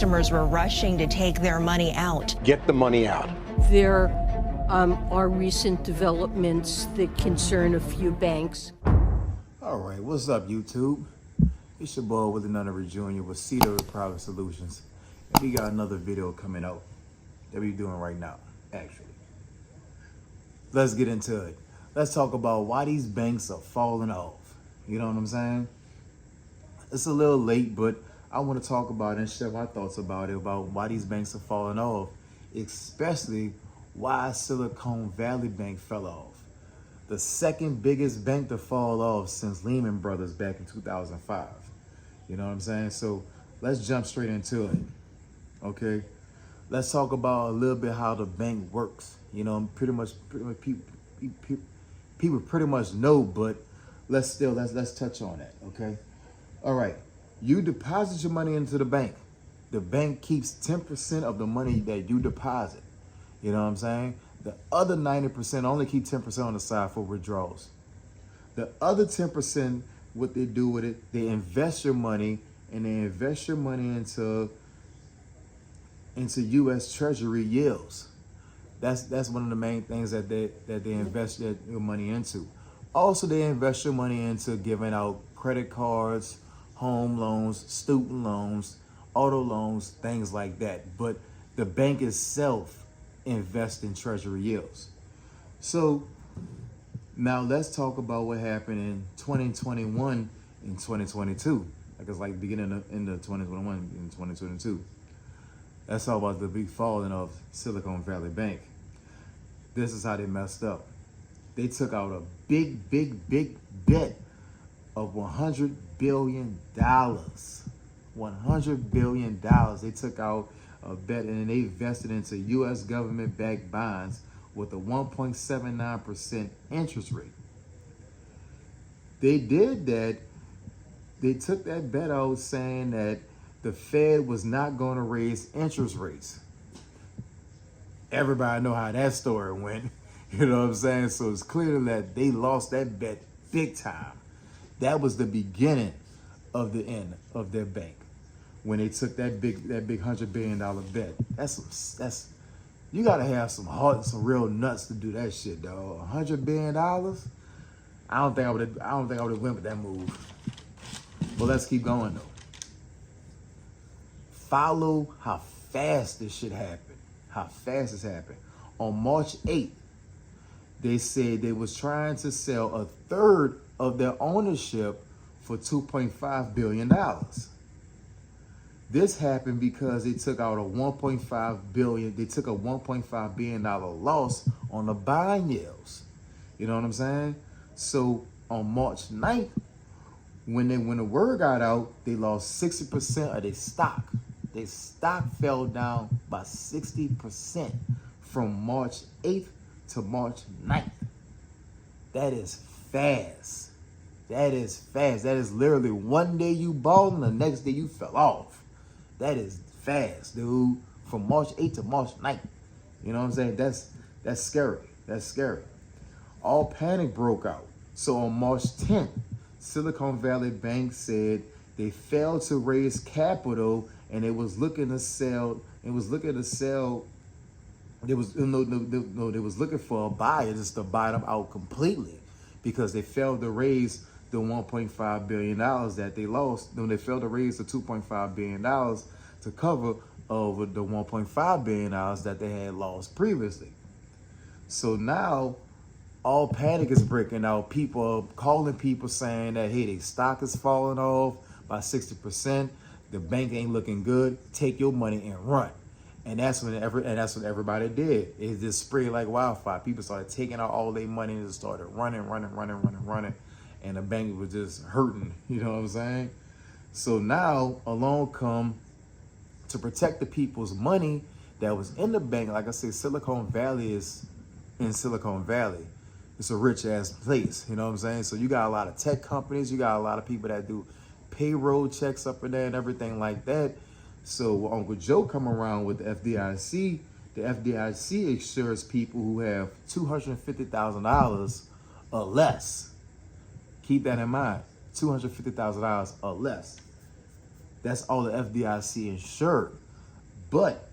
customers were rushing to take their money out. Get the money out. There are recent developments that concern a few banks. All right, what's up, YouTube? It's your boy Willie Nunnery Jr. with Cedar Private Solutions. And we got another video coming out that we're doing right now, actually. Let's get into it. Let's talk about why these banks are falling off. You know what I'm saying? It's a little late, but I want to talk about it and share my thoughts about it, about why these banks are falling off, especially why Silicon Valley Bank fell off. The second biggest bank to fall off since Lehman Brothers back in 2005. You know what I'm saying? So let's jump straight into it. Okay. Let's talk about a little bit how the bank works. You know, pretty much people pretty much know, but let's touch on that. Okay. All right. You deposit your money into the bank. The bank keeps 10% of the money that you deposit. You know what I'm saying? The other 90% only keep 10% on the side for withdrawals. The other 10%, what they do with it, they invest your money, and they invest your money into U.S. Treasury yields. That's one of the main things that they invest your money into. Also, they invest your money into giving out credit cards, home loans, student loans, auto loans, things like that. But the bank itself invests in Treasury yields. So now let's talk about what happened in 2021 and 2022. Like it's like beginning in the 2021 and 2022. Let's talk about the big falling of Silicon Valley Bank. This is how they messed up. They took out a big bet of $100 billion. $100 billion. They took out a bet and they invested into U.S. government-backed bonds with a 1.79% interest rate. They did that. They took that bet out saying that the Fed was not going to raise interest rates. Everybody know how that story went. You know what I'm saying? So it's clear that they lost that bet big time. That was the beginning of the end of their bank when they took that big $100 billion bet. That's you gotta have some heart and some real nuts to do that shit, dog. $100 billion? I don't think I would have went with that move. But let's keep going though. Follow how fast this shit happened. How fast this happened. On March 8th, they said they was trying to sell a third of their ownership for $2.5 billion. This happened because they took out a $1.5 billion loss on the bond yields. You know what I'm saying? So on March 9th, when the word got out, they lost 60% of their stock. Their stock fell down by 60% from March 8th to March 9th. That is fast. That is fast. That is literally one day you balled and the next day you fell off. That is fast, dude. From March 8th to March 9th. You know what I'm saying? That's scary. That's scary. All panic broke out. So on March 10th, Silicon Valley Bank said they failed to raise capital and they was looking to sell. They was looking for a buyer just to buy them out completely because they failed to raise the $1.5 billion that they lost. Then they failed to raise the $2.5 billion to cover over the $1.5 billion that they had lost previously. So now all panic is breaking out. People are calling people saying that, hey, their stock is falling off by 60%. The bank ain't looking good. Take your money and run. And that's what everybody did. It just spread like wildfire. People started taking out all their money and just started running. And the bank was just hurting. You know what I'm saying? So now along come to protect the people's money that was in the bank. Like I said, Silicon Valley is in Silicon Valley. It's a rich ass place. You know what I'm saying? So you got a lot of tech companies. You got a lot of people that do payroll checks up in there and everything like that. So Uncle Joe come around with the FDIC. The FDIC insures people who have $250,000 or less. Keep that in mind. $250,000 or less. That's all the FDIC insured. But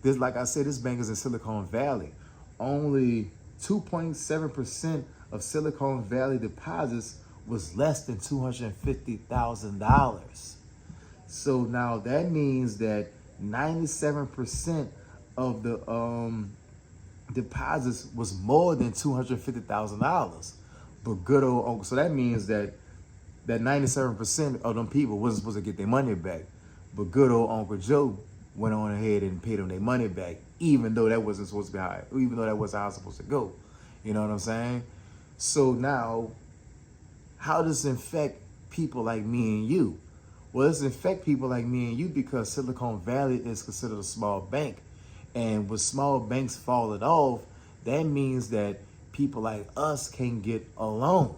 this, like I said, this bank is in Silicon Valley. Only 2.7% of Silicon Valley deposits was less than $250,000. So now that means that 97% of the deposits was more than $250,000. But good old uncle, so that means that 97% of them people wasn't supposed to get their money back. But good old Uncle Joe went on ahead and paid them their money back, even though that wasn't supposed to be how, even though that wasn't how it's supposed to go. You know what I'm saying? So now, how does it affect people like me and you? Well, it's affect people like me and you because Silicon Valley is considered a small bank. And with small banks falling off, that means that people like us can get a loan,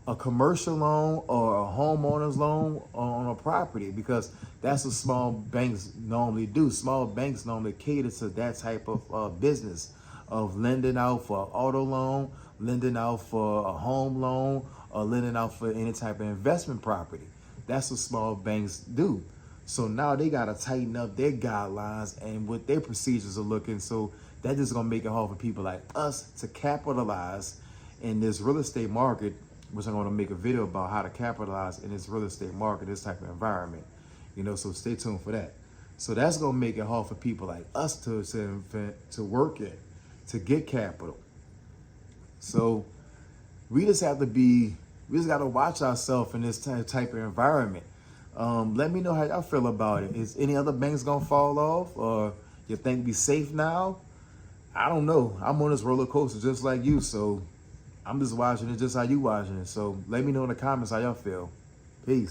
a commercial loan or a homeowner's loan on a property, because that's what small banks normally do. Small banks normally cater to that type of business of lending out for an auto loan, lending out for a home loan, or lending out for any type of investment property. That's what small banks do. So now they got to tighten up their guidelines and what their procedures are looking. So that just going to make it hard for people like us to capitalize in this real estate market, which I'm going to make a video about how to capitalize in this real estate market, this type of environment. You know, so stay tuned for that. So that's going to make it hard for people like us to work it, to get capital. So we just got to watch ourselves in this type of environment. Let me know how y'all feel about it. Is any other banks gonna fall off, or you think be safe now? I don't know. I'm on this roller coaster just like you, so I'm just watching it just how you watching it. So let me know in the comments how y'all feel. Peace.